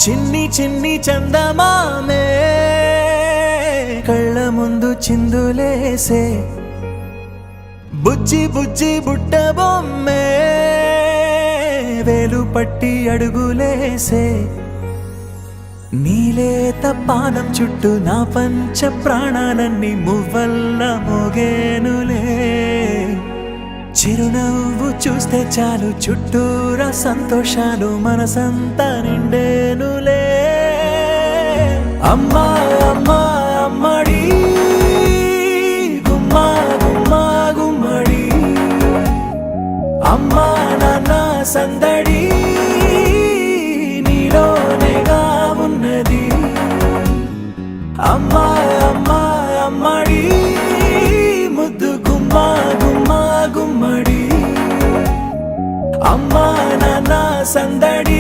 చిన్ని చిన్ని చందమామే కళ్ళ ముందు చిందులేసే బుజ్జి బుజ్జి బుట్ట బొమ్మే వేలు పట్టి అడుగులేసే నీలేత పానం చుట్టూ నా పంచ ప్రాణాలన్నీ మువ్వల్ల మోగేనులే చిరునవ్వు చూస్తే చాలు చుట్టూరా సంతోషాలు మనసంతా నిండేనులే అమ్మా అమ్మా అమ్మడి గుమ్మా గుమ్మా గుమ్మడి అమ్మా నాన్న సందడి నీలోనేగా ఉన్నది అమ్మా అమ్మా అమ్మడి ముద్దు గుమ్మా గుమ్మా గుమ్మడి అమ్మా నాన్న సందడి